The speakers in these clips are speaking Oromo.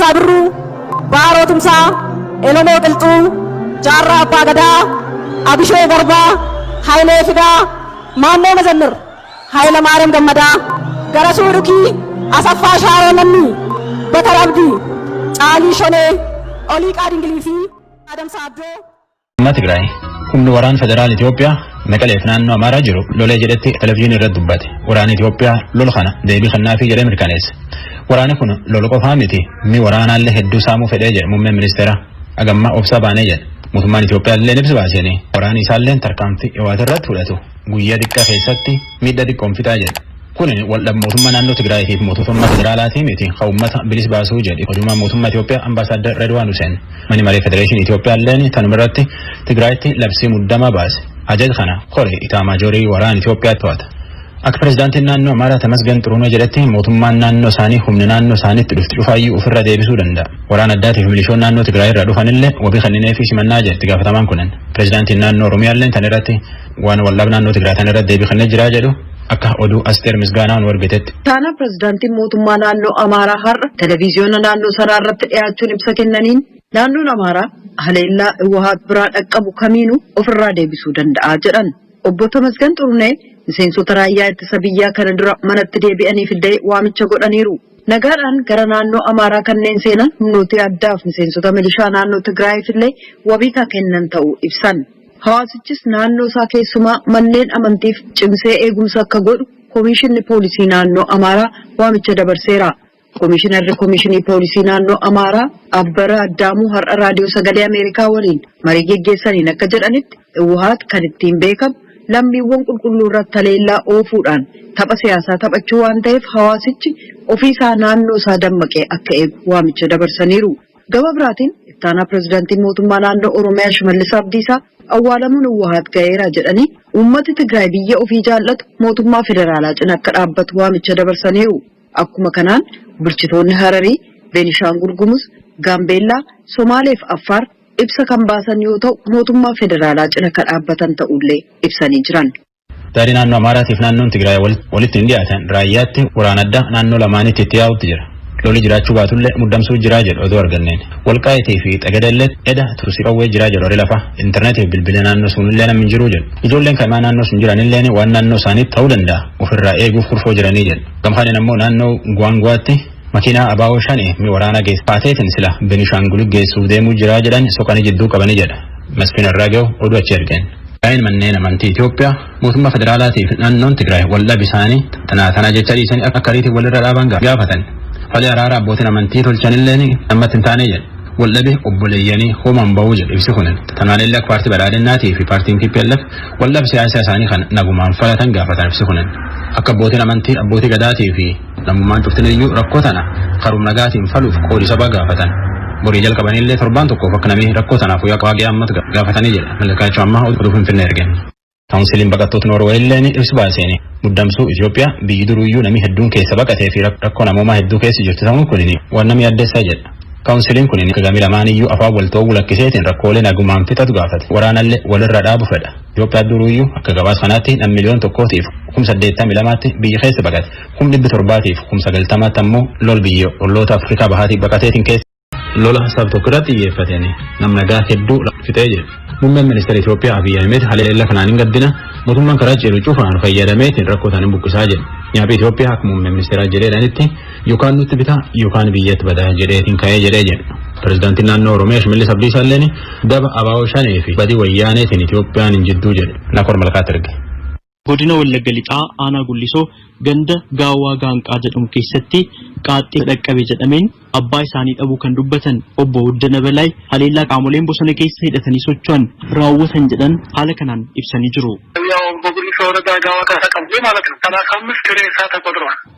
Raggaasaa Birruu, Baaroo Tumsaa, Elonoo Qilxuu, Jaarraa Abbaa Gadaa, Abishee Garbaa, Hayilee Fidaa, Maannoo Mazannir, Hayila Maariyaam Gammadaa, Garasuu Dhukii, Asaffaa Shaaroo Lammii, Bakar Abdii, Caalii Shonee, Oliiqaa Dingilii fi Adamsaa Addoo. Tigraay humni waraana federaal Itoophiyaa Maqaleef naannoo Amaaraa jiru lolee jedhetti televizyiinii irratti dubbate. Waraanni Itoophiyaa lola kana deebii kennaafi jedhee mirkaneesse. Waraanni kun lola qofaa miti mi waraanaallee hedduu saamuu fedhee jedhe muummeen ministeera agammaa obsa baanee jedhe. Mootummaan Itoophiyaa illee ibsa baasanii waraanni isaallee tarkaanfii dhiwaata irratti fudhatu guyyaa xiqqaa keessatti miidhaa xiqqoon fixaa jedhe. Kun waldhabbii mootummaa naannoo Tigraay fi mootummaa federaalaatii miti kan uummata bilis baasuu jedhe odumaa mootummaa Itoophiyaa ambaasaadder Redwaan Hussein mani maree federeeshinii Itoophiyaa illee tanuma irratti Tigraayitti labsii muddamaa baase. Ajaj kana kore Itaamaajorii waraana Itoophiyaa to'ata. Akka pirezidaantiin naannoo Amaaraa Tamasgan Xuruunoo jedhetti mootummaan naannoo isaanii humni naannoo isaaniitti dhufti dhufaayyuu ofirra deebisuu danda'a. Waraana addaatiif milishoon naannoo Tigraay irraa dhufanillee wabii kenninee fi simannaa jedhe gaafatamaan kunan. Pirezidaantiin naannoo Oromiyaa illee tan irratti waan waldhabbii naannoo Tigraay tan irratti deebii kennee jira jedhu akka oduu Asteer Misgaanaan wargetetti. Taana pirezidaantiin mootummaa naannoo Amaaraa har'a televiziyoona naannoo sanaa irratti dhiyaachuun ibsa kennaniin naannoon Amaaraa haleellaa Iwahaat biraa dhaqqabu kamiinuu ofirraa deebisuu danda'a jedhan. Obbo Tamasgan Xuruunee miseensota raayyaa ittisa biyyaa kana dura manatti deebi'aniif illee waamicha godhaniiru. Nagaadhaan gara naannoo Amaaraa kanneen seenan humnooti addaaf miseensota milishaa naannoo Tigraayiif illee wabii kennan ta'uu ibsan. Hawaasichis naannoo isaa keessumaa manneen amantiif cimsee eegumsa akka godhu Komishinni Poolisii naannoo Amaaraa waamicha dabarseera. Komishinarri Komishinii Poolisii naannoo Amaaraa Abbara Addaamuu har'a raadiyoo sagalee Ameerikaa waliin marii geggeessaniin akka jedhanitti Iwahaat kan ittiin beekamu lammiiwwan qulqulluu irratti haleellaa oofuudhaan tapha siyaasaa taphachuu waan ta'eef hawaasichi ofiisaa naannoo isaa dammaqee akka eegu waamicha dabarsaniiru. Gama biraatiin ittaanaa pirezidaantiin mootummaa naannoo Oromiyaa Shimallis Abdiisaa awwaalamuun Iwahaat ga'eera jedhanii uummati Tigraay biyya ofii jaallatu mootummaa federaalaa cina akka dhaabbatu waamicha dabarsaniiru. Akkuma kanaan bulchitoonni Hararii, Beenishaangul Gumuz, Gaambeellaa, Somaalee fi Affaar ibsa kan baasan yoo ta'u mootummaa federaalaa cina akka dhaabbatan ta'ullee ibsanii jiran. Daandii naannoo Amaaraatiif naannoon Tigraay walitti hin dhiyaatan raayyaatti waraana addaa naannoo lamaanitti itti yaa'utti jira. Loli jiraachuu baatullee muddamsuu jiraa jedhu oduu arganneen. Walqaayitii fi Xagadallee eda tursii qawwee jiraa jedhu horii lafa intarneetii fi bilbila naannoo sunillee namni hin jiru jedhu. Ijoolleen kaimaa naannoo sun jiranillee waan naannoo isaaniitti ta'uu danda'a ofirraa eeguuf kurfoo jiranii jedhu. Gamkaaniin ammoo naannoo Gwaangwaatti makiinaa abaaboo shanii mi waraana geessifaateetiin sila Beenishaangul geessuuf deemuu jiraa jedhan soqanii jidduu qabanii jedha. Masfiin Arraagoo oduu achi ergeen. Daa'in manneen amantii Itoophiyaa mootummaa federaalaatii fi naannoon Tigraay waldhabbii isaanii tanaa jecha dhiisanii akka ariitiin walirra dhaaban gaafatan. Fali araara abbootiin amantii tolchanillee namatti hin taane jedhe. Waldhabbii obboleeyyanii hoomaan bahuu jedhe ibsi kunin. Tanaallee akka paartii badhaadhinnaatii fi paartiin TPLF waldhabbii siyaasaa isaanii kan nagumaan falatan gaafatan ibsi kunin. Akka abbootiin amantii abbootii gadaatii fi namummaan cuftiniyyuu rakkoo tana karuum nagaatiin faluuf qoodi sabaa gaafatan. Borii jalqabanillee torbaan tokkoof akka namni rakkoo tanaaf waaqee ammatu gaafatanii jedha. Malakaachuu ammaa oduu Finfinnee ergeen. Kaawunsiliin baqattoota Noorweeyillee ibsi baaseen muddamsuu Itoophiyaa biyyi duruyyuu namni hedduun keessa baqatee fi rakkoo namoomaa hedduu keessa jirtu ta'uun kunin waan namni addeessaa jedha. Kaawunsiliin kunin gamii lamaaniyyuu afaan wal ta'uu lakkiseetiin rakkoolee nagumaan fixatu gaafate. Waraanallee walirra dhaabu fedha. Itoophiyaa duruyyuu akka gabaasa kanaatti nam miliyoon tokkootiif 82,000tti biyya keessa baqate. 700,000tiif 90,000tti ammoo lol biyya olloota Afrikaa bahaatiif baqateetiin keessa. Lola sab tokko irratti xiyyeeffateen nam nagaa hedduu fixee jira. Muummeen ministeera Itoophiyaa Abiy Ahmed haleellaa kanaan hin gaddina mootummaan karaa ceeru cufaan fayyadameetiin rakkoo isaanii buqqisaa jedhe. Nyaaphi Itoophiyaa akka muummeen ministeeraa jedheedhanitti yookaan nutti bitaa yookaan biyyatti badaa jedheetiin ka'ee jedhee jedhe. Pirezidaantiin naannoo Oromiyaa Shimallis Abdiisaa illeen daba abaaboo shanee fi badii wayyaaneetiin Itoophiyaan hin jidduu jedhe. Nakor malkaatti erge. Godina Wallagga Lixaa Aanaa Gullisoo ganda Gaawwaa Gaanqaa jedhamu keessatti qaaxxee dhaqqabe jedhameen abbaa isaanii dhabuu kan dubbatan obbo Wuddana Balaay haleellaa qaamoleen bosona keessa hidhatanii socho'an raawwatan jedhan haala kanaan ibsanii jiru.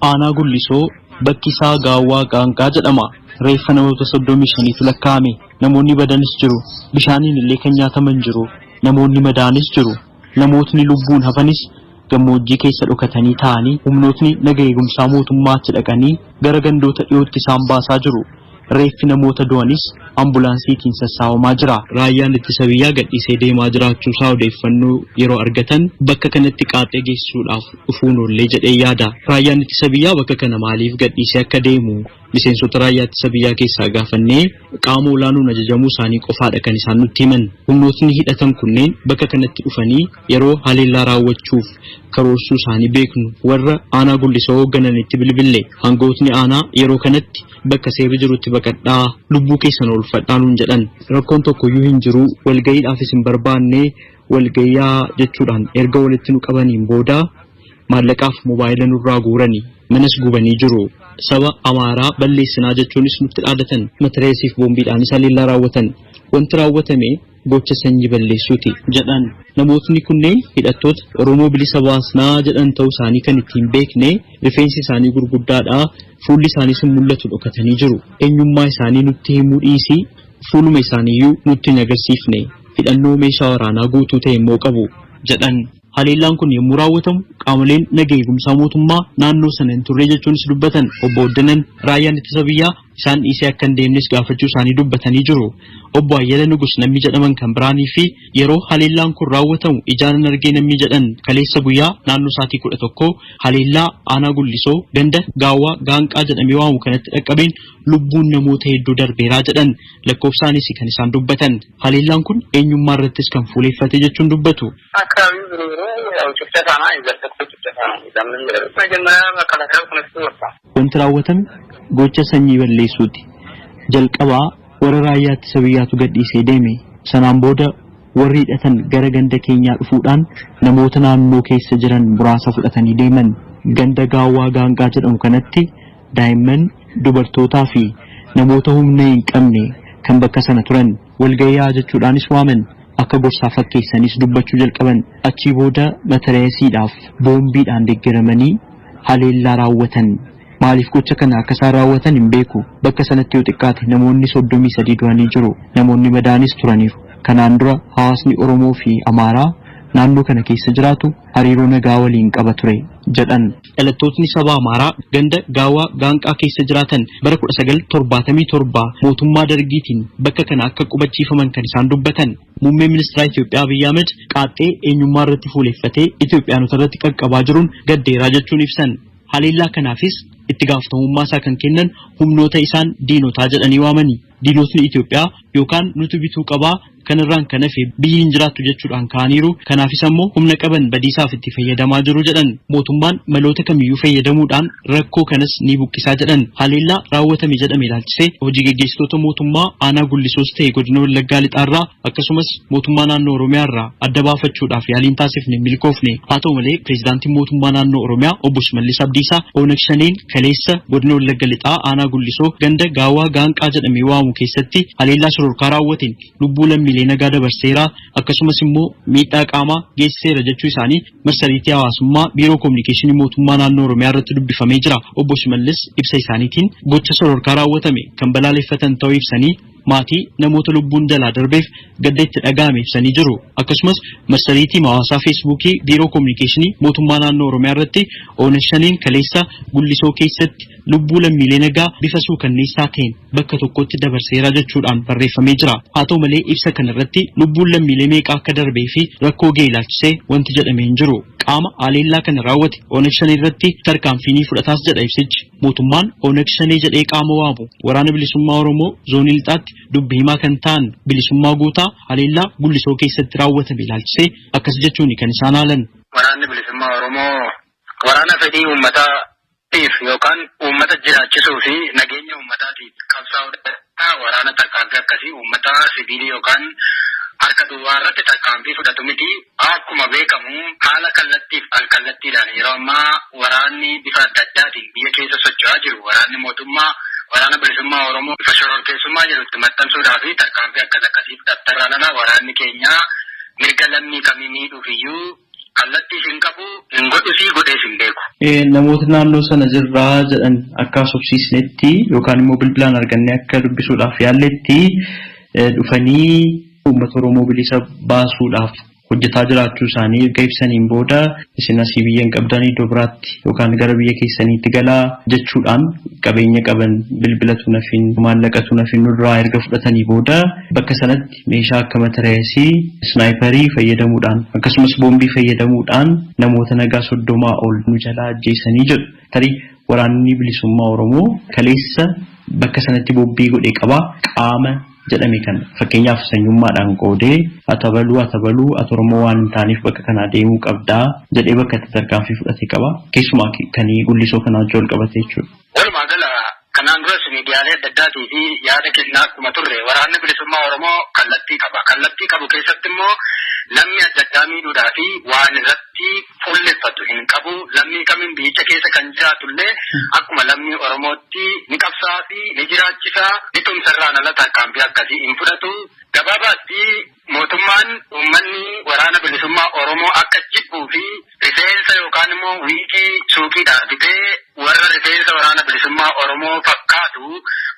Aanaa Gullisoo bakki isaa Gaawwaa Gaanqaa jedhama. Reeffa namoota 35tu lakkaa'ame. Namoonni badanis jiru. Bishaaniin illee kan nyaataman jiru. Namoonni madaanis jiru. Namootni lubbuun hafanis gammoojjii keessa dhokatanii ta'anii humnootni naga eegumsaa mootummaatti dhaqanii gara gandoota dhiyootti isaan baasaa jiru. Reeffi namoota du'anis ambulaansiitiin sassaabamaa jira. Raayyaan ittisa biyyaa gadhiisee deemaa jiraachuu isaa odeeffannoo yeroo argatan bakka kanatti qaaxxee geessuudhaaf dhufuun ollee jedhee yaada. Raayyaan ittisa biyyaa bakka kana maaliif gadhiisee akka deemu miseensota raayyaa ittisa biyyaa keessaa gaafannee qaama olaanoon ajajamuu isaanii qofaadha kan isaan nutti himan. Humnootni hidhatan kunneen bakka kanatti dhufanii yeroo haleellaa raawwachuuf karoorsuu isaanii beeknu warra aanaa Gullisoo hooggananitti bilbille. Hangootni aanaa yeroo kanatti bakka seerri jirutti baqadhaa lubbuu keessan oolfadhaa nuun jedhan. Rakkoon tokkoyyuu hin jiru walgayiidhaafis hin barbaanne walgayyaa jechuudhaan erga walitti nu qabaniin booda maallaqaaf moobaayila nurraa guuranii manas gubanii jiru. Saba Amaaraa balleessinaa jechuunis nutti dhaadatan matireesiif boombiidhaan haleellaa raawwatan. Wanti raawwatame gocha sanyii balleessuuti jedhan. Namootni kunneen hidhattoota Oromoo bilisa baasnaa jedhan ta'uu isaanii kan ittiin beekne rifeensi isaanii gurguddaadha, fuulli isaaniis mul'atu dhokatanii jiru. Eenyummaa isaanii nutti himuu dhiisii fuuluma isaaniiyyuu nutti hin agarsiifne. Hidhannoo meeshaa waraanaa guutuu ta'e immoo qabu jedhan. Haleellaan kun yommuu raawwatamu qaamoleen nagaa eegumsaa mootummaa naannoo sana hin turre jechuunis dubbatan. Obbo Oddanan raayyaan ittisa biyyaa isaan dhiisee akka hin deemnes gaafachuu isaanii dubbatanii jiru. Obbo Ayyala Nugus namni jedhaman kan biraanii fi yeroo haleellaan kun raawwatamu ijaan argee namni jedhan kaleessa guyyaa naannoo sa'aatii 11 haleellaa aanaa Gullisoo ganda Gaawwaa Gaanqaa jedhamee waamu kanatti dhaqqabeen lubbuun namoota hedduu darbeeraa jedhan. Lakkoofsaanis kan isaan dubbatan. Haleellaan kun eenyummaa irrattis kan fuuleeffate jechuun dubbatu. Wanti raawwatame gocha sanyii balleessuuti. Jalqabaa warra raayyaa ittisa biyyaatu gadhiisee deeme. Sanaan booda warri hidhatan gara ganda keenyaa dhufuudhaan namoota naannoo keessa jiran muraasa fudhatanii deeman. Ganda Gaawwaa Gaanqaa jedhamu kanatti daa'imman, dubartootaa fi namoota humna hin qabne kan bakka sana turan walgayyaa jechuudhaanis waaman. Akka gorsaa fakkeessanis dubbachuu jalqaban. Achii booda matireesiidhaaf boombiidhaan deeggaramanii haleellaa raawwatan. Maaliif gocha kana akka isaan raawwatan hin beeku. Bakka sanatti yoo xiqqaate namoonni 33 du'anii jiru. Namoonni madaanis turaniiru. Kanaan dura hawaasni Oromoo fi Amaaraa naannoo kana keessa jiraatu hariiroo nagaa waliin qaba ture jedhan. Dhalattootni saba Amaaraa ganda Gaawwaa Gaanqaa keessa jiraatan bara 1977 mootummaa Dargiitiin bakka kana akka qubachiifaman kan isaan dubbatan. Muummee ministeera Itoophiyaa Abiyyi Ahmed qaaxxee eenyummaa irratti fuuleeffatee Itoophiyaanota irratti qaqqabaa jiruun gaddeeraa jechuun ibsan. Haleellaa kanaafis itti gaafatamummaa isaa kan kennan humnoota isaan diinotaa jedhanii waamani. Diinotni Itoophiyaa yookaan nuti bituu qabaa kanarraan kan hafe biyyi hin jiraattu jechuudhaan kaaniiru. Kanaafis ammoo humna qaban badiisaaf itti fayyadamaa jiru jedhan. Mootummaan maloota kamiyyuu fayyadamuudhaan rakkoo kanas ni buqqisaa jedhan. Haleellaa raawwatame jedhame ilaalchisee hojii gaggeessitoota mootummaa aanaa Gullisoos ta'e godina Wallaggaa Lixaarraa akkasumas mootummaa naannoo Oromiyaarraa adda baafachuudhaaf yaaliin taasifne milkoofne. Haa ta'u malee pireezidaantiin mootummaa naannoo Oromiyaa obbo Shimallis Abdiisaa Oonag Shaneen kaleessa godina Wallagga Lixaa aanaa Gullisoo ganda Gaawwaa Gaanqaa jedhamee waamu keessatti haleellaa sororkaa raawwateen lubbuu lammiilee nagaa dabarseera akkasumas immoo miidhaa qaamaa geessiseera jechuu isaanii marsariitii hawaasummaa biiroo kominikeeshinii mootummaa naannoo Oromiyaa irratti dubbifamee jira. Obbo Shimallis ibsa isaaniitiin gocha sororkaa raawwatame kan balaaleffatan ta'uu ibsanii maatii namoota lubbuun jalaa darbeef gadda itti dhaga'ame ibsanii jiru. Akkasumas marsariitii hawaasaa feesbuukii biiroo kominikeeshinii mootummaa naannoo Oromiyaa irratti Oonag Shaneen kaleessa Gullisoo keessatti lubbuu lammiilee nagaa bifa suukanneessaa ta'een bakka tokkotti dabarseera jechuudhaan barreeffamee jira. Haa ta'u malee ibsa kanarratti lubbuun lammiilee meeqa akka darbee fi rakkoo ga'e ilaalchisee wanti jedhamee hin jiru. Qaama haleellaa kana raawwate Oonag Shanee irratti tarkaanfii ni fudhataas jedha ibsichi. Mootummaan Oonag Shanee jedhee qaama waamu waraana bilisummaa Oromoo zoonii lixaatti dubbii himaa kan ta'an Bilisummaa Guutaa haleellaa Gullisoo keessatti raawwatame ilaalchisee akkas jechuun kan isaan haalan. Waraanni bilisummaa Oromoo waraana fedhii uummataatiif yookaan uummata jiraachisuu fi nageenya uummataatiif qabsaa'udha. Waraana tarkaanfii akkasii uummata sibiilii yookaan harka duwwaa irratti tarkaanfii fudhatu miti. Akkuma beekamu haala kallattiif alkallattiidhaan yeroo ammaa waraanni bifa adda addaatiin biyya keessa socho'aa jiru. Waraanni mootummaa waraana bilisummaa Oromoo bifa shororkeessummaa jedhutti maxxansuudhaa fi tarkaanfii akkasii fudhattarraadhaan waraanni keenya mirga lammii kamii miidhuufiyyuu kallattii hin qabu hin godhusii godhees hin beeku. Namoota naannoo sana jirraa jedhan akka sobsiisnetti yookaan immoo bilbilaan argannee akka dubbisuudhaaf yaalletti dhufanii uummata Oromoo bilisa baasuudhaaf hojjetaa jiraachuu isaanii erga ibsaniin booda isin asii biyya hin qabdanii iddoo biraatti yookaan gara biyya keessaniitti galaa jechuudhaan qabeenya qaban bilbilatu nafin maallaqatu nafin nurraa erga fudhatanii booda bakka sanatti meeshaa akka matireesii snaayiparii fayyadamuudhaan akkasumas boombii fayyadamuudhaan namoota nagaa 30 ol nu jalaa ajjeesanii jedhu. Tarii waraanni bilisummaa Oromoo kaleessa bakka sanatti bobbii godhee qaba qaama jedhame kan fakkeenyaaf sanyummaadhaan qoodee atabaluu ati Oromoo waan taaniif bakka kana deemuu qabdaa jedhee bakka itti tarkaanfii fudhatee qaba keessumaa kan gullisoo kana wajjin wal qabatee jechuudha. Walumaa gala kanaan duras miidiyaalee adda addaatii fi yaada kennaa akkuma turre waraanni bilisummaa Oromoo kallattii qaba. Kallattii qabu keessatti immoo namni adda addaa miidhuudhaa fi waan irratti fuulleffatu hin qabu. Lammii kamiin biyyicha keessa kan jiraatullee akkuma lammii Oromootti ni qabsaa fi ni jiraachisaa ni tumsarraan ala tarkaanfii akkasii hin fudhatu. Gabaabaatti mootummaan uummanni waraana bilisummaa Oromoo akka jibbuu fi rifeensa yookaan immoo wiikii suuqiidhaan bitee warra rifeensa waraana bilisummaa Oromoo fakkaatu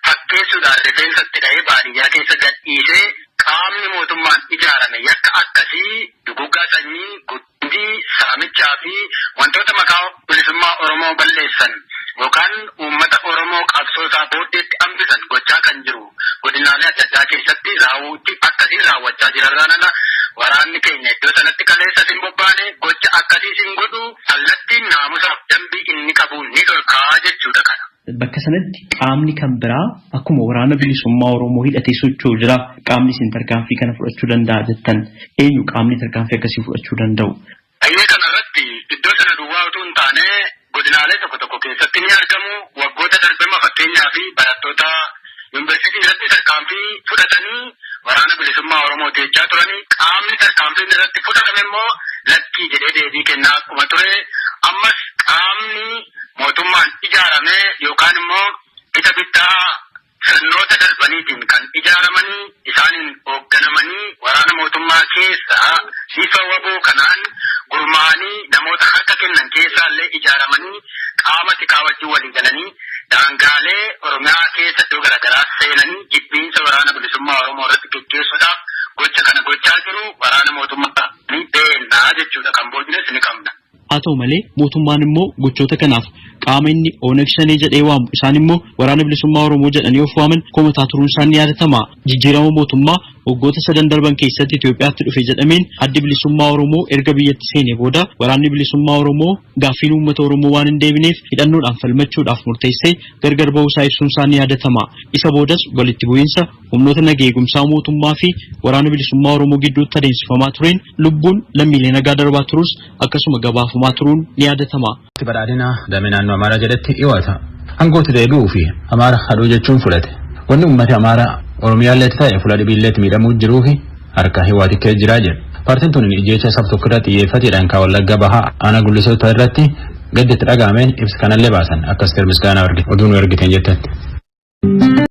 fakkeessuudhaan rifeensatti dha'ee baadiyyaa keessa gadhiisee qaamni mootummaan ijaarame yakka akkasii duguuggaa sanyii guddii saamichaa fi wantoota maqaa bilisummaa Oromoo balleessan yookaan uummata Oromoo qabsoo isaa booddeetti hambisan gochaa kan jiru godinaalee adda addaa keessatti raawwuutti akkasii raawwachaa jirarraan ala waraanni keenya iddoo sanatti kaleessa hin bobbaane gocha akkasii hin godhu kallattiin naamusaaf dambii inni qabu ni dhorkaa jechuudha kana. Bakka sanatti qaamni kan biraa akkuma waraana bilisummaa Oromoo hidhatee socho'u jira qaamni isin tarkaanfii kana fudhachuu danda'a jettan eenyu qaamni tarkaanfii akkasii fudhachuu danda'u? Ayyee kanarratti iddoo sana duwwaa utuu hin taane godinaalee tokko tokko keessatti ni argamu. Waggoota darbema fakkeenyaa fi barattoota yuunivarsiitii irratti tarkaanfii fudhatanii waraana bilisummaa Oromoo jechaa turanii qaamni tarkaanfiin irratti fudhatame immoo lakkii jedhee deebii kennaa akkuma ture. Ammas qaamni mootummaan ijaarame yookaan immoo bita bittaa sirnoota darbaniitiin kan ijaaramanii isaaniin hoogganamanii waraana mootummaa keessaa bifa waboo kanaan gurmaa'anii namoota harka kennan keessaallee ijaaramanii qaama tikaa wajjin walii galanii daangaalee Oromiyaa keessa iddoo garaagaraa seenanii jibbiinsa waraana bilisummaa Oromoo irratti gaggeessuudhaaf gocha kana gochaa jiru waraana mootummaa ni beennaa jechuudha kan boodines ni qabna. Haa ta'u malee mootummaan immoo gochoota kanaaf qaama inni Oneg Shanee jedhee waamu isaan immoo waraana bilisummaa Oromoo jedhanii of waaman komataa turuun isaan ni yaadatama. Jijjiirama mootummaa waggoota 7 darban keessatti Itoophiyaatti dhufe jedhameen addi bilisummaa Oromoo erga biyyatti seenee booda waraanni bilisummaa Oromoo gaaffiin uummata Oromoo waan hin deebineef hidhannoodhaan falmachuudhaaf murteessee gargar ba'uusaa ibsuun isaan ni yaadatama. Isa boodas walitti bu'iinsa humnoota nagaa eegumsaa mootummaa fi waraana bilisummaa Oromoo gidduutti adeemsifamaa tureen lubbuun lammiilee nagaa darbaa turus akkasuma gabaafamaa turuun ni yaadatama. Badhaadhina damee naannoo Amaaraa jedhatti dhiyoota. Hangooti deebi'uu fi Amaara haduu jechuun fudhate. Wanni uummata Amaaraa Oromiyaalleetti ta'e fuula dhibiilleetti miidhamuu jiruu fi harka hiwaati kee jiraa jedhu. Paartiin tun ijjeecha sab tokko irratti xiyyeeffateedhaan kan Wallagga Bahaa aanaa Gullisoota irratti gadditti dhagaameen ibsa kanallee baasan akkas misgaanaa oduu nu ergiteen jettatti.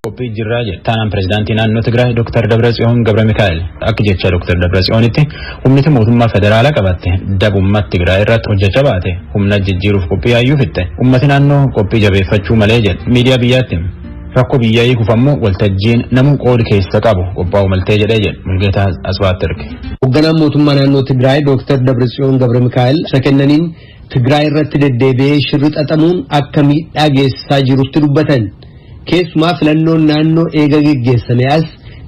Qophii jirraa jedhe taanaan pirezidaantii naannoo Tigraay Dr. Dabratsiyoon Gabramikaa'el akka jecha Dr. Dabratsiyoonitti humniti mootummaa federaalaa qabatte dabummaa Tigraay irratti hojjechaa baate humna jijjiiruuf qophii hayyuu fitte ummati naannoo qophii jabeeffachuu malee jedhe miidiyaa biyyaatti rakkoo biyyaa hiikuuf ammoo waltajjiin namuu qoodi keessa qabu qophaa'u maltee jedhee jedhe Mulgeetaa Asbaatti erge. Hoogganaan mootummaa naannoo Tigraay Dr. Dabratsiyoon Gabramikaa'el sakennaniin Tigraay irratti deddeebi'ee shirri xaxamuun akka miidhaa geessisaa jirutti dubbatan. Keessumaa filannoon naannoo eega geggeessame as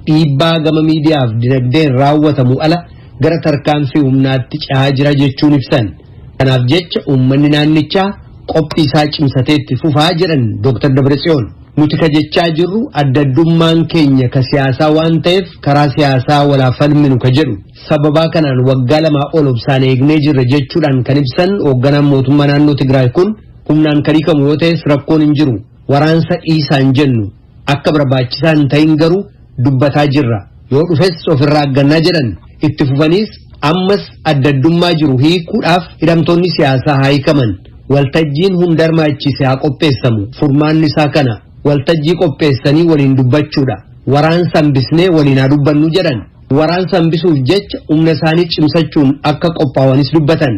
dhiibbaa gama miidiyaaf dinagdeen raawwatamu ala gara tarkaanfii humnaatti cehaa jira jechuun ibsan. Kanaaf jecha uummanni naannichaa qophii isaa cimsateetti fufaa jedhan Dr. Dabratsiyoon. Nuti ka jechaa jirru addaddummaan keenya ka siyaasaa waan ta'eef karaa siyaasaa walaaf falminu ka jedhu. Sababaa kanaan waggaa 2 ol obsaan eegnee jirra jechuudhaan kan ibsan hoogganaan mootummaa naannoo Tigraay kun humnaan kan hiikamu yoo ta'es rakkoon hin jiru. Waraansa dhiisaan jennu akka barbaachisaan ta'in garuu dubbataa jirra yoo dhufes ofirraa aggannaa jedhan itti fufaniis ammas addaddummaa jiru hiikuudhaaf hidhamtoonni siyaasaa haa hiikaman waltajjiin hunda hirmaachise haa qopheessamu furmaanni isaa kana waltajjii qopheessanii waliin dubbachuudha waraansa hambisnee waliin haa dubbannu jedhan waraansa hambisuuf jecha humna isaanii cimsachuun akka qophaa'anis dubbatan.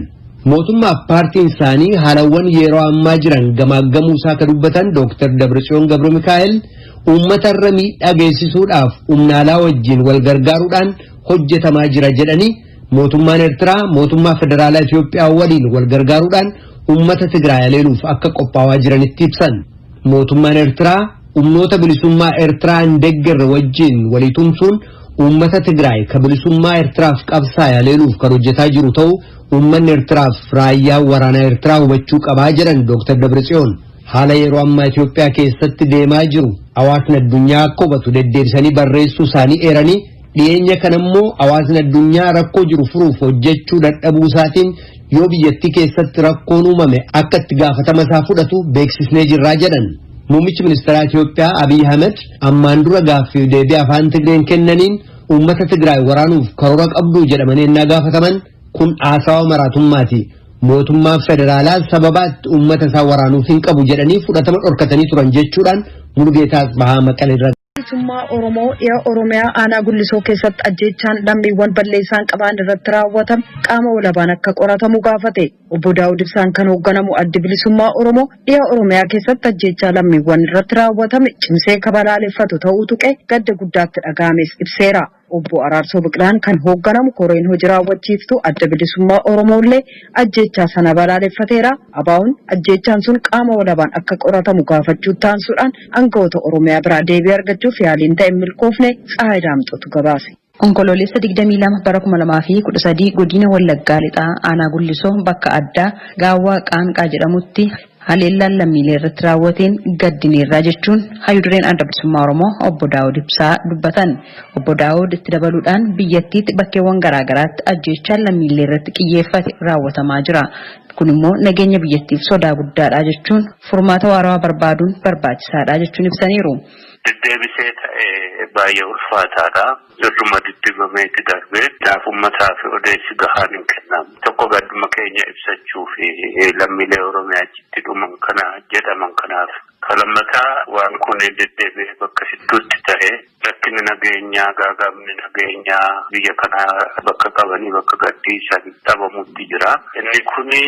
Mootummaaf paartiin isaanii haalawwan yeroo ammaa jiran gamaaggamuu isaa ka dubbatan Dr. Dabratsiyoon Gabramikaa'el uummata irra miidhaa geessisuudhaaf humnaalaa wajjin wal gargaaruudhaan hojjetamaa jira jedhanii mootummaan Eertiraa mootummaa federaalaa Itoophiyaa waliin wal gargaaruudhaan uummata Tigraay aleeluuf akka qophaa'aa jiranitti ibsan. Mootummaan Eertiraa humnoota bilisummaa Eertiraa hin deeggarre wajjin walii tumsuun uummata Tigraay ka bilisummaa Eertiraaf qabsaa'e aleeluuf kan hojjetaa jiru ta'uu uummanni Eertiraaf raayyaa waraanaa Eertiraa hubachuu qabaa jedhan Dr. Dabratsiyoon. haala yeroo ammaa Itoophiyaa keessatti deemaa jiru hawaasni addunyaa akka hubatu deddeebisanii barreessuu isaanii eeranii dhiyeenya kanammoo hawaasni addunyaa rakkoo jiru furuuf hojjechuu dadhabuu isaatiin yoo biyyattii keessatti rakkoon uumame akka itti gaafatama isaa fudhatu beeksisnee jirraa jedhan. Muummichi ministeeraa Itoophiyaa Abiy Ahmed ammaan dura gaaffii deebii afaan Tigreen kennaniin uummata Tigraay waraanuuf karoora qabduu jedhamanii ennaa gaafataman kun haasawa maraatummaati. Mootummaan federaalaa sababaatti uummata isaa waraanuuf hin qabu jedhanii fudhatama dhorkatanii turan jechuudhaan Mulugeetaas Bahaa Maqaleerra. Bilisummaa Oromoo dhiya Oromiyaa aanaa Gullisoo keessatti ajjeechaan lammiiwwan balleessaan qaban irratti raawwatame qaama walabaan akka qoratamu gaafate. Obbo Daawud Ibsaan kan hoogganamu addi Bilisummaa Oromoo dhiya Oromiyaa keessatti ajjeechaa lammiiwwan irratti raawwatame cimsee kabalaaleffatu ta'uu tuqe gadda guddaatti dhaga'ames ibseera. Obbo Araarsoo Biqilaan kan hoogganamu koreen hojii raawwachiiftu adda Bilisummaa Oromoollee ajjeechaa sana balaaleffateera. Abaa'uun ajjeechaan sun qaama walabaan akka qoratamu gaafachuu taansuudhaan aangawoota Oromiyaa biraa deebii argachuuf yaaliin ta'e milkoofne Tsahaay Daamxootu gabaase. Onkoloolessa 22 bara 2013 godina Wallaggaa lixaa aanaa Gullisoo bakka addaa Gaawwaa Qaanqaa jedhamutti haleellaan lammiilee irratti raawwateen gaddineerraa jechuun hayyudureen adda bilisummaa Oromoo obbo Daawud Ibsaa dubbatan. Obbo Daawud itti dabaluudhaan biyyattiitti bakkeewwan garaagaraatti ajjeechaan lammiilee irratti xiyyeeffate raawwatamaa jira. Kun immoo nageenya biyyattiif sodaa guddaadha jechuun furmaata waaraa barbaaduun barbaachisaadha jechuun ibsaniiru. Deddeebisee ta'ee baay'ee ulfaataadha. Irruma diddiibameetti darbee naaf uummataa fi odeessi gahaan hin kennamu. Tokko gadduma keenya ibsachuu fi lammiilee Oromiyaa achitti dhuman kana jedhaman kanaaf. Kalammataa waan kun deddeebi'ee bakka hedduutti ta'ee rakkinni nageenyaa gaaga'amni nageenyaa biyya kana bakka qabanii bakka gadhiisan dhabamutti jira. Inni kuni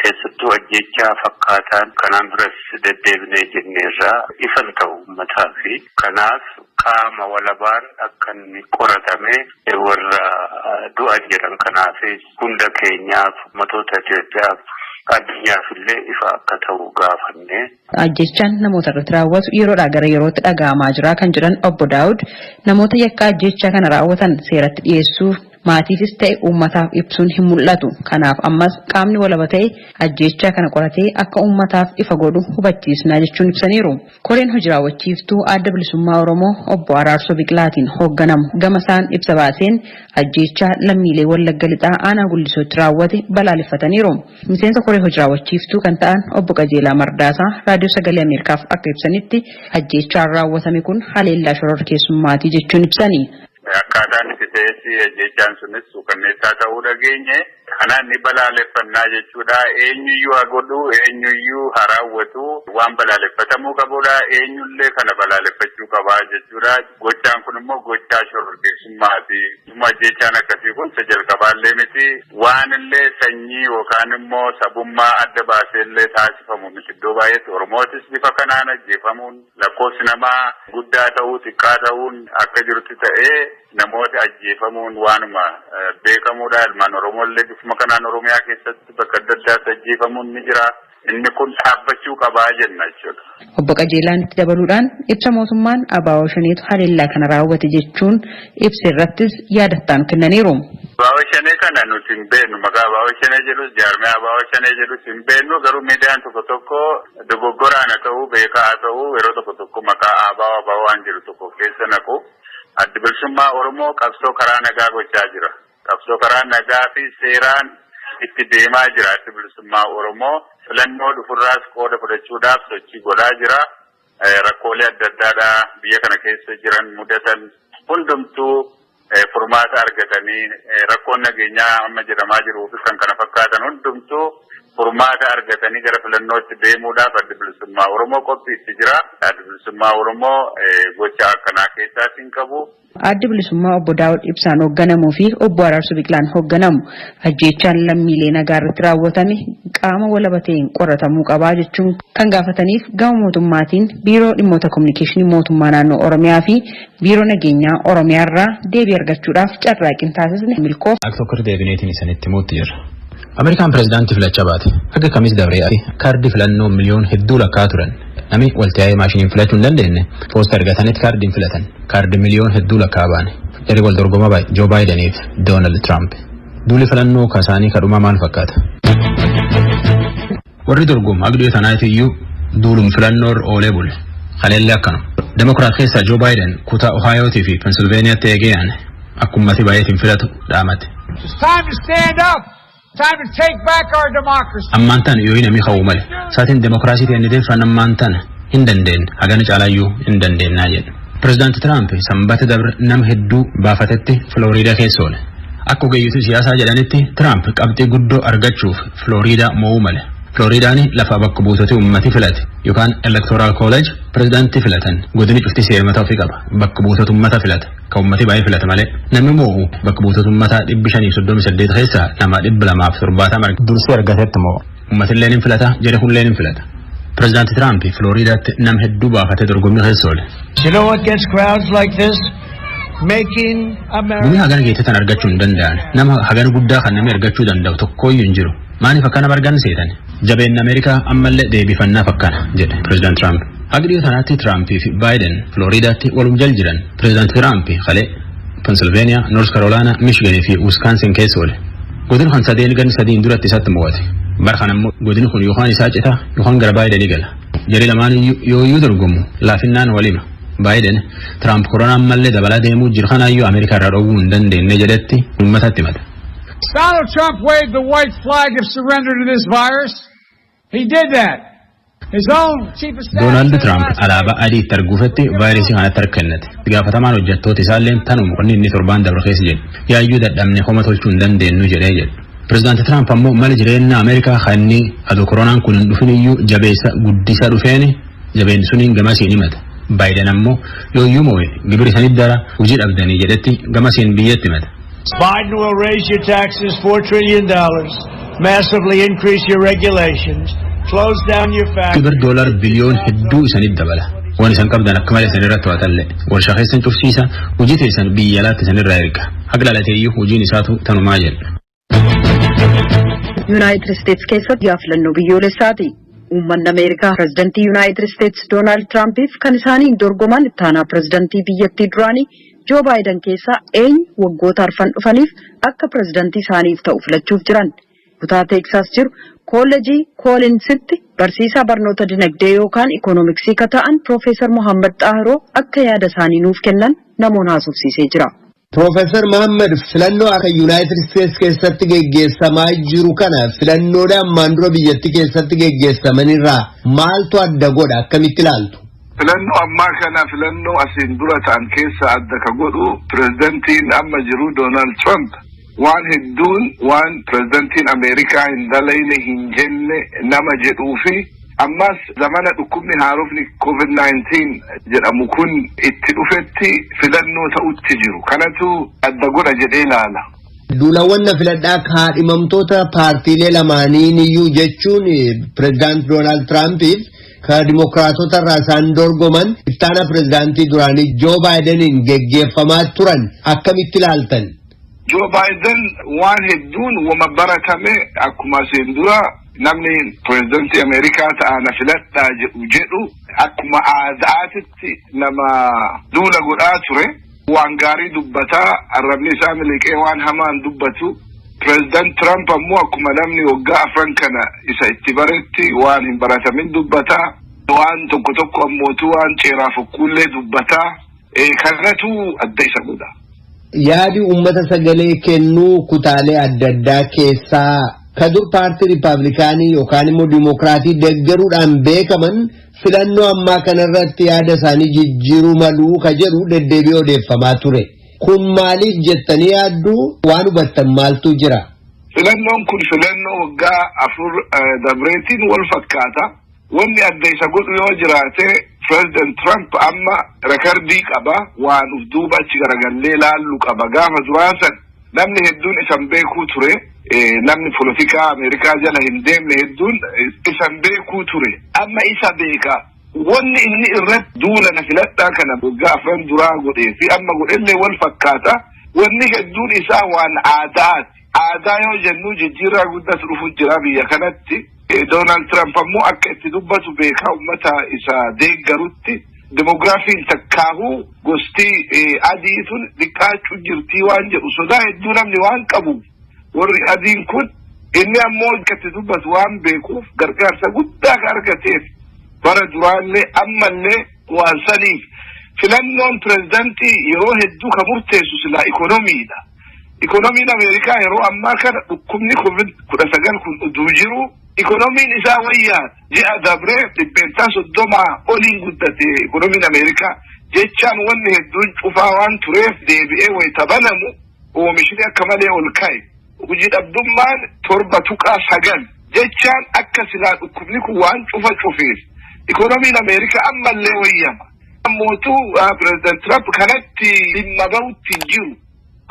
keessattuu ajjechaa fakkaataan kanaan duras deddeebinee jenneerraa ifan ta'u uummataa fi kanaaf qaama walabaan akka inni qoratame warra du'a jedhan kanaafis hunda keenyaaf ummatoota Itoophiyaaf addunyaaf illee ifa akka ta'u gaafanne. Ajjechaan namoota irratti raawwatu yeroodhaa gara yerootti dhaga'amaa jira kan jedhan obbo Daawud namoota yakka ajjechaa kana raawwatan seeratti dhiyeessuuf maatiifis ta'e uummataaf ibsuun hin mul'atu. Kanaaf ammas qaamni walaba ta'e ajjechaa kana qoratee akka uummataaf ifa godhu hubachiisnaa jechuun ibsaniiru. Koreen hojii raawwachiiftuu adda bilisummaa Oromoo obbo Araarsoo Biqilaatiin hoogganamu gama isaan ibsa baaseen ajjechaa lammiilee Wallagga lixaa aanaa Gullisootti raawwate balaaleffataniiru. Miseensa koree hojii raawwachiiftuu kan ta'an obbo Qajeelaa Mardaasaa raadiyoo sagalee Ameerikaaf akka ibsanitti ajjechaan raawwatame kun haleellaa shororkeessummaati jechuun ibsani. Akkaataan itti ta'etti ajjechaan sunis suukanneessaa ta'uu dhageenye kanaan ni balaaleffannaa jechuudha. Eenyuyyuu haa godhu, eenyuyyuu haa raawwatu waan balaaleffatamuu qabudha. Eenyullee kana balaaleffachuu qabaa jechuudha. Gochaan kun immoo gochaa shororkeessummaati. Ajjechaan akkasii kun isa jalqabaallee miti. Waan illee sanyii yookaan immoo sabummaa adda baaseellee taasifamu miti. Iddoo baay'eetti Oromootis bifa kanaan ajjeefamuun lakkoofsi namaa guddaa ta'uu xiqqaa ta'uun akka jirutti ta'ee namoota ajjeefamuun waanuma beekamuudha. Ilmaan Oromooillee bifuma kanaan Oromiyaa keessatti bakka adda addaatti ajjeefamuun ni jira. Inni kun dhaabbachuu qabaa jenna jechuudha. Obbo Qajeelaan itti dabaluudhaan ibsa mootummaan ABO shaneetu haleellaa kana raawwate jechuun ibsa irrattis yaadataanu kennaniiru. ABO shanee kana nuti hin beeknu. Maqaa ABO shanee jedhus jaarmee ABO shanee jedhus hin beeknu. Garuu miidiyaan tokko tokko dogoggoraan haa ta'uu beekaa haa ta'uu yeroo tokko tokko maqaa ABO waan jiru tokko keessa naqu. Addi bilisummaa Oromoo qabsoo karaa nagaa gochaa jira. Qabsoo karaa nagaa fi seeraan itti deemaa jira. Addi bilisummaa Oromoo filannoo dhufurraas qooda fudhachuudhaaf sochii godhaa jira. Rakkoolee adda addaadhaa biyya kana keessa jiran mudatan hundumtuu furmaata argatanii rakkoon nageenyaa amma jedhamaa jiruu fi kan kana fakkaatan hundumtuu furmaata argatanii gara filannootti deemuudhaaf addi bilisummaa Oromoo qophiitti jira. Addi bilisummaa Oromoo gocha akkanaa keessaas hin qabu. Addi bilisummaa obbo Daawud Ibsaan hoogganamuu fi obbo Araarsoo Biqilaan hoogganamu ajjechaan lammiilee nagaa irratti raawwatame qaama walaba ta'een qoratamuu qabaa jechuun kan gaafataniif gama mootummaatiin biiroo dhimmoota kominikeeshinii mootummaa naannoo Oromiyaa fi biiroo nageenyaa Oromiyaa irraa deebii argachuudhaaf carraaqqiin taasisne milkoof. Akka tokkotti deebineetiin isinitti muutti jira. Ameerikaan pirezidaantii filachaa baate akka kamis dabree kaardii filannoo miliyoon hedduu lakkaa turan. Nami waltaa'ee maashiniin filachuu hin dandeenye poosta argatanitti kaardiin filatan. Kaardii miliyoon hedduu lakkaa baane. Jarri wal dorgomaa Joo Baayidanii fi Doonaald Tiraamp. Duuli filannoo kasaanii kadhumaa maal fakkaata? Warri dorgomu agdee sanaatiyyuu duulum filannoo oolee bule haleellee akkana demokiraat keessaa Joe Biden kutaa Ohio fi Pennsylvania teegeen akkumatti baay'eetiin filatu dhaamate. It's time to stand up. Time to take back our democracy. Ammaan tan yoo inni ka'u male saatiin demokiraasii ta'ee deeffan ammaan tan hin dandeenye hagana caalayyuu hin dandeenyaa jedhu. President Trump sanbata dabre nama hedduu baafatetti Florida keessa oole. Akka ogeeyyituu siyaasaa jedhanitti Trump qabxii guddoo argachuuf Florida mo'uu male. Floridaan lafa bakka buutota ummati filate yookaan electoral college presidenti filatan godini cufti seermata ofii qaba bakka buutota ummata filata ka ummati baay'ee filata malee namni mo'u bakka buutota ummata 538 keessa nama 270 dursee argatetti mo'u ummatilleen hin filata jedhe hulleen hin filata. President Trump Floridaatti nam hedduu baafate dorgommii keessa oole. You know what gets crowds like this? Making America. Gumi hagana geettetan argachuu hin danda'an nama hagana guddaa kan namni argachuu danda'u tokkooyyuu hin jiru. Maaniif akkana bargan seetan jabeen Ameerikaa ammallee deebifannaaf akkana jedhe President Trump. Hagdii sanaatti Trump fi Biden Floridaatti walum jal jiran President Trump kalee Pennsylvania, North Carolina, Michigan fi Wisconsin keessa oole. Godin kan sadeen gan sadiin duratti isatti mo'ate. Barkan ammoo godin kun yookaan isaa cita yookaan gara Biden gala. Jari lamaan yoo dorgomu laafinnaan walima. Biden Trump koronaan mallee dabalaa deemuu jiru kanaayyuu Ameerikaa irraa dhowwuu hin dandeenye jedhetti uummatatti himata. Donald Trump waved the white flag of surrender to this virus. He did that. His own chief of staff. Donald Trump alaabaa adii itti arguufatti vaayirasii kanatti harkannate. Gaafatamaan hojjettoota isaallee tanuma qonni inni torbaan dabre keessa jedhu. Yaayyuu dadhabne homa tolchuu hin dandeenyu jedhee jedhu. President Trump ammoo mala jireenya Ameerikaa kanni adoo koronaan kun hin dhufin iyyuu jabeessa guddisaa dhufeeni jabeen suniin gamasiin himata. Biden ammoo yooyyuu moo'e gibira sanit dara hojii dhabdanii jedhetti gamasiin biyyatti himata. Biden will raise your taxes $4 trillion, massively increase your regulations, close down your factories. Gibir $1 biliyoon hedduu isanit dabala. Waan isan qabdan akka malee isan irratti to'atalle. Warshaa keessan cufsiisa hojii teessan biyya alaatti isan irraa erga. Haga dhalateeyyuu hojiin isaatu tanumaa jedha. Yuunaayitid Isteetsi keessatti filannoo biyyoolessaati. Uummanni Ameerikaa pirezidantii Yuunaayitid Isteetsi Doonaald Tiraampiif kan isaaniin dorgoman ittaanaa pirezidantii biyyattii duraanii Joo Baayiden keessaa eenyu waggoota arfan dhufaniif akka pirezidantii isaaniif ta'u filachuuf jiran. Kutaa Teeksaas jiru koolleejii Koolinsitti barsiisaa barnoota dinagdee yookaan ikoonomiksii ka ta'an Piroofeesar Mohaammed Xaahiroo akka yaada isaanii nuuf kennan namoonni haasofsiisee jira. Professor Mohammed filannoo akka United States keessatti geggeessamaa jiru kana filannoodhaan maandura biyyattii keessatti geggeessamanirraa maaltu adda godha akkamitti ilaaltu? Filannoo ammaa kana filannoo asiin dura ta'an keessa adda ka godhu pirezidantiin amma jiru Donald Trump waan hedduun waan pirezidantiin Ameerikaa hin dalayne hin jenne nama jedhuu fi ammas zamana dhukkubni haarofni COVID-19 jedhamu kun itti dhufetti filannoo ta'utti jiru. Kanatu adda godha jedhee ilaala. Duulawwan na filadhaa kaadhimamtoota paartiilee lamaaniin iyyuu jechuun pirezidaant Doonaald Tiraampiif ka dimokiraatota irraa isaan dorgoman ittaana pirezidaantii duraanii Joo Baayideniin geggeeffamaa turan akkamitti ilaaltan? Joo Baayiden waan hedduun wama baratame akkuma asiin dura namni pirezidantii Ameerikaa ta'ana filadhaa jedhu akkuma aadaatitti nama duula godhaa ture waan gaarii dubbataa arrabni isaa miliqee waan hamaan dubbatu. President Trump ammoo akkuma namni waggaa afran kana isa itti baretti waan hin baratamin dubbataa waan tokko tokko ammootu waan ceeraa fokkuullee dubbataa kanatu adda isa godha. Yaadi uummata sagalee kennuu kutaalee adda addaa keessaa kadur paartii Riippaabilikaanii yookaan immoo Dimokiraatii deeggaruudhaan beekaman filannoo ammaa kanarratti yaada isaanii jijjiiruu maluu ka jedhu deddeebi'ee odeeffamaa ture. Kun maaliif jettanii yaaddu waan hubattan maaltu jira? Filannoon kun filannoo waggaa afur dabreetiin wal fakkaata. Wanni adda isa godhu yoo jiraate President Trump amma rekordii qaba waan uf duuba achi garagallee laallu qaba. Gaafa duraasan namni hedduun isan beekuu ture. Namni politikaa Ameerikaa jala hin deemne hedduun isan beekuu ture. Amma isa beeka. Wanni inni irratti duula na filadhaa kana waggaa afran duraa godhee fi amma godhellee wal fakkaata. Wanni hedduun isaa waan aadaati. Aadaa yoo jennu jijjiirraa guddatu dhufu jira biyya kanatti. Donald Trump ammoo akka itti dubbatu beekaa uummata isa deeggarutti. Demograafiin takkaahu gosti adiitun dhiqqaachuu jirtii waan jedhu sodaa hedduu namni waan qabu. Warri adiin kun inni ammoo akka itti dubbatu waan beekuuf gargaarsa guddaa ka argateef. bara duraallee ammallee waan saniif filannoon pirezidantii yeroo hedduu ka murteessu silaa ikonomiidha. Ikonomiin Ameerikaa yeroo ammaa kana dhukkubni COVID-19 kun utuu jiru ikonomiin isaa wayyaadha. Ji'a dabree dhibbeentaa 30 oliin guddate ikonomiin Ameerikaa jechaan wanni hedduun cufaa waan tureef deebi'ee wayita banamu oomishni akka malee ol ka'e. Hojii dhabdummaan 7.9 jechaan akka silaa dhukkubni kun waan cufa cufeef ikonomiin Ameerikaa ammallee wayyama. Mootuu President Trump kanatti dhimma bahutti jiru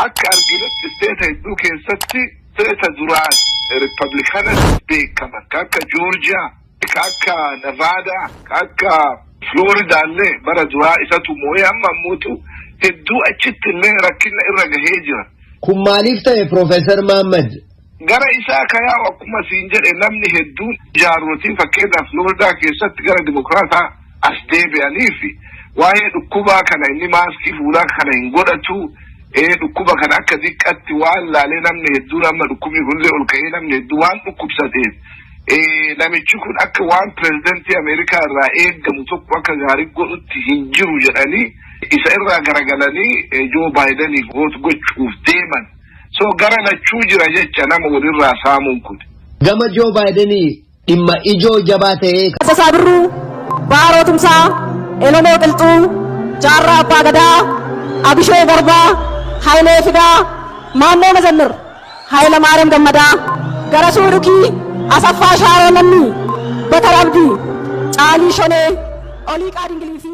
akka arginutti isteeta hedduu keessatti isteeta duraan Riippablikaanatti beekaman akka Joorjiyaa, akka Nevaadaa, akka Flooridaallee bara duraa isatu moo'ee amma mootuu hedduu achitti illee rakkina irra gahee jira. Kun maaliif ta'e Profeesar Mahammad? Gara isaa kayaa akkuma siin jedhe namni hedduun jaarrotiin fakkeenyaaf Flooridaa keessatti gara Dimokiraataa as deebi'aniifi waa'ee dhukkubaa kana inni maaskii fuulaa kana hin godhatu dhukkuba kana akka diqqatti waan laalee namni hedduun amma dhukkubni kunillee ol ka'ee namni hedduu waan dhukkubsateef namichi kun akka waan pirezidantii Ameerikaa irraa eeggamu tokko akka gaarii godhutti hin jiru jedhanii isa irraa garagalanii Joo Baayidaniif voot gochuuf deeman. So gara lachuu jira jecha nama walirraa saamuun kun. Gama Joo Baayidanii dhimma ijoo jabaa ta'ee. Kasasaa Birruu, Baaroo Tumsaa, Elonoo Qilxuu, Jaarraa Abbaa Gadaa, Abishee Garbaa, Hayilee Fidaa, Maannoo Mazannir, Hayila Maariyaam Gammadaa, Garasuu Dhukii, Asaffaa Shaaroo Lammii, Bakar Abdii, Caalii Shonee, Olii Qaadingilii fi